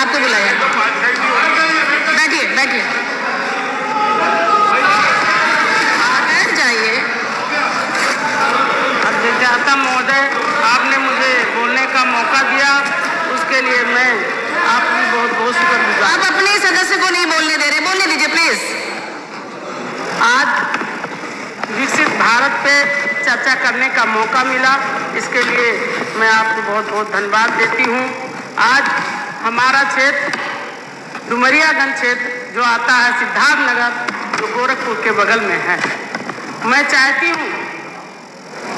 आपको बुलाया। बैठिए बैठिए, बैठ जाइए। अध्यक्षता महोदय, आपने मुझे बोलने का मौका दिया, उसके लिए मैं आपकी बहुत बहुत शुक्रगुजार। आप अपने सदस्य को नहीं बोलने दे रहे, बोलने दीजिए प्लीज। आज विकसित भारत पे चर्चा करने का मौका मिला, इसके लिए मैं आपको बहुत बहुत धन्यवाद देती हूँ। आज हमारा क्षेत्र डुमरियागंज क्षेत्र जो आता है सिद्धार्थनगर, जो गोरखपुर के बगल में है, मैं चाहती हूँ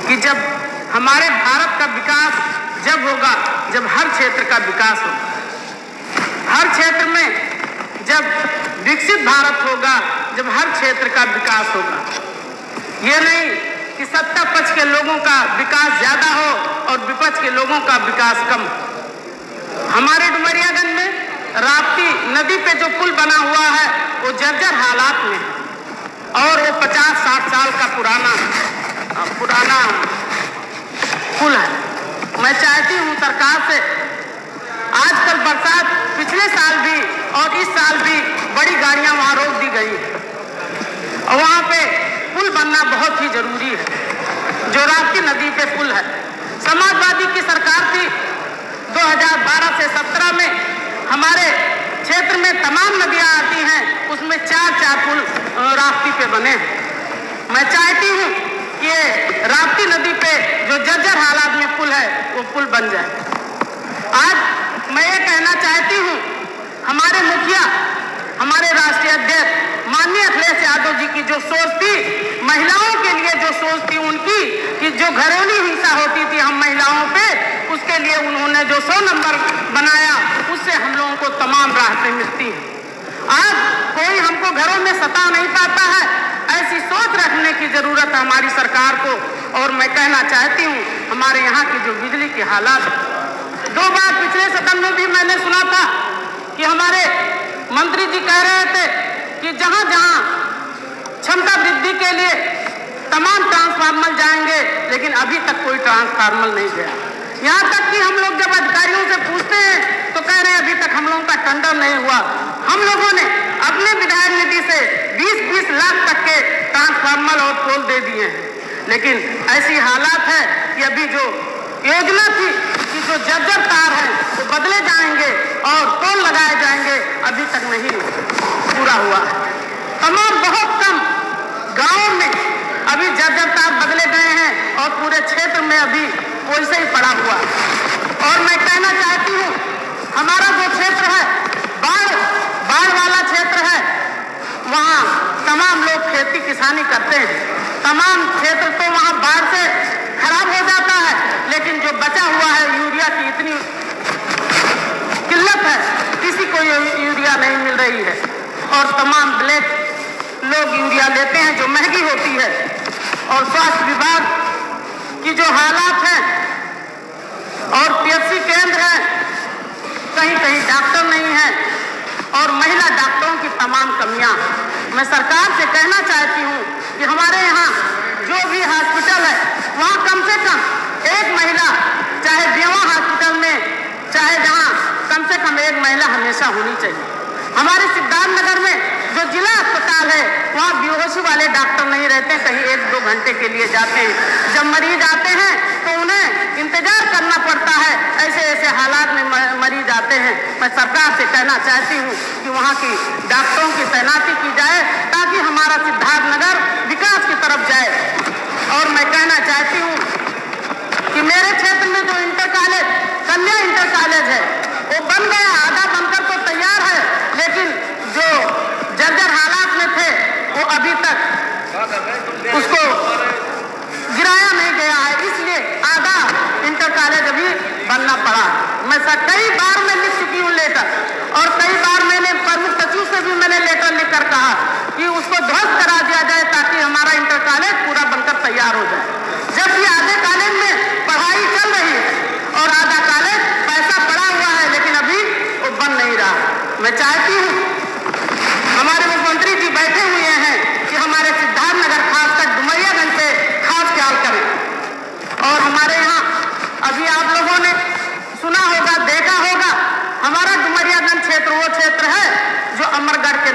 कि जब हमारे भारत का विकास जब होगा जब हर क्षेत्र का विकास होगा, हर क्षेत्र में जब विकसित भारत होगा जब हर क्षेत्र का विकास होगा। ये नहीं कि सत्ता पक्ष के लोगों का विकास ज्यादा हो और विपक्ष के लोगों का विकास कम हो। हमारे डुमरियागंज में राप्ती नदी पे जो पुल बना हुआ है वो जर्जर हालात में है और वो 50-60 साल का पुराना पुल है। मैं चाहती हूँ सरकार से, आजकल बरसात पिछले साल भी और इस साल भी बड़ी गाड़ियां वहां रोक दी गई है और वहां पे पुल बनना बहुत ही जरूरी है। जो राप्ती नदी पे पुल है, समाजवादी की सरकार थी 2012 से 17 में हमारे क्षेत्र में तमाम नदियां आती हैं, उसमें 4 पुल राप्ती पे बने हैं। मैं चाहती हूँ कि ये राप्ती नदी पे जो जर्जर हालात में पुल है वो पुल बन जाए। आज मैं ये कहना चाहती हूँ, हमारे मुखिया, हमारे राष्ट्रीय अध्यक्ष माननीय अखिलेश यादव जी की जो सोच थी, महिलाओं के लिए जो सोच थी उनकी, कि जो घरेलू हिंसा होती थी हम महिलाओं पे, उसके लिए उन्होंने जो 100 नंबर बनाया, उससे हम लोगों को तमाम राहतें मिलती हैं। आज कोई हमको घरों में सता नहीं पाता है, ऐसी सोच रखने की जरूरत है हमारी सरकार को। और मैं कहना चाहती हूँ, हमारे यहाँ की जो बिजली के हालात, 2 बार पिछले सदन में भी मैंने सुना था कि हमारे मंत्री जी कह रहे थे कि जहां जहां क्षमता वृद्धि के लिए तमाम ट्रांसफार्मर जाएंगे, लेकिन अभी तक कोई ट्रांसफार्मर नहीं गया। यहाँ तक कि हम लोग जब अधिकारियों से पूछते हैं तो कह रहे हैं अभी तक हम लोगों का टेंडर नहीं हुआ। हम लोगों ने अपने विधायक निधि से 20-20 लाख तक के ट्रांसफार्मर और पोल दे दिए हैं, लेकिन ऐसी हालात है कि अभी जो योजना थी कि जो जर्जर तार है वो बदले जाएंगे और पोल लगाए जाएंगे, अभी तक नहीं पूरा हुआ है। तमाम बहुत कम गांवों में अभी जर्जर तार बदले गए हैं और पूरे क्षेत्र में अभी वैसे ही पड़ा हुआ है। और मैं कहना चाहती हूँ, हमारा जो क्षेत्र है बाढ़ वाला क्षेत्र है, वहाँ तमाम लोग खेती किसानी करते हैं। तमाम क्षेत्र तो वहाँ बाढ़ से खराब हो जाता है, लेकिन जो बचा हुआ है यूरिया की इतनी किल्लत है, किसी को यूरिया नहीं मिल रही है और तमाम ब्लैक लोग यूरिया लेते हैं जो महंगी होती है। और स्वास्थ्य विभाग की जो हालात है और पीएचसी केंद्र है, कहीं कहीं डॉक्टर नहीं है और महिला डॉक्टरों की तमाम कमियां। मैं सरकार से कहना चाहती हूं कि हमारे यहाँ जो भी हॉस्पिटल है वहाँ कम से कम एक महिला, चाहे देवा हॉस्पिटल में चाहे जहाँ, कम से कम एक महिला हमेशा होनी चाहिए। हमारे सिद्धार्थनगर में जो जिला अस्पताल है वहाँ बेहोशी वाले डॉक्टर नहीं रहते, कहीं 1-2 घंटे के लिए जाते हैं। जब मरीज आते हैं तो उन्हें इंतजार करना पड़ता है, ऐसे हालात में मरीज आते हैं। मैं सरकार से कहना चाहती हूँ कि वहाँ की डॉक्टरों की तैनाती की जाए ताकि हमारा सिद्धार्थनगर विकास की तरफ जाए। और मैं कहना चाहती हूँ कि मेरे क्षेत्र में जो कन्या इंटर कॉलेज है वो बन गया, आधा बनकर तो तैयार है, लेकिन जो जर्जर हालात में थे वो अभी तक उसको गिराया नहीं गया है, इसलिए आधा इंटर कॉलेज अभी बनना पड़ा। मैं कई बार मैं लिख चुकी हूँ लेटर, और कई बार मैंने प्रमुख सचिव से भी मैंने लेटर लिखकर कहा कि उसको ध्वस्त करा दिया जाए ताकि हमारा इंटर कॉलेज पूरा बनकर तैयार हो जाए। जबकि आधे कॉलेज में पढ़ाई चल रही है और आधा कॉलेज पैसा पड़ा हुआ है, लेकिन अभी वो बन नहीं रहा। मैं चाहती हूँ हमारे मुख्यमंत्री जी बैठे हुए हैं कि हमारे सिद्धार्थनगर खासकर डुमरियागंज पे खास ख्याल करें। और हमारे यहाँ अभी आप लोगों ने सुना होगा, देखा होगा, हमारा डुमरियागंज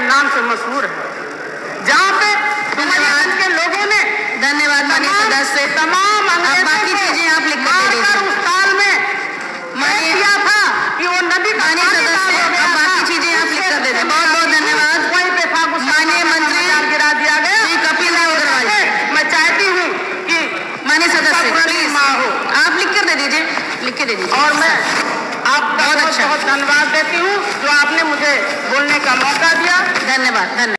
नाम से मशहूर है, जहाँ पे डुमरियागंज के लोगों ने धन्यवाद माननीय सदस्य। तमाम बाकी चीजें आप लिख कर दे दीजिए। उस साल में माननीय किया था कि वो नदी का माननीय पानी सदस्य, लाल हो गया अब बाकी था। चीजें आप लिख कर दे दीजिए। बहुत बहुत धन्यवाद। वहीं पे था माननीय मंत्री गिरा दिया गया। श्री कपिल देव अग्रवाल। मैं चाहती हूँ कि माननीय सदस्य प्लीज माँ हो, आप लिख कर दे दीजिए, लिख के दे दीजिए। और मैं आपका बहुत बहुत अच्छा। बहुत धन्यवाद देती हूँ जो आपने मुझे बोलने का मौका दिया। धन्यवाद।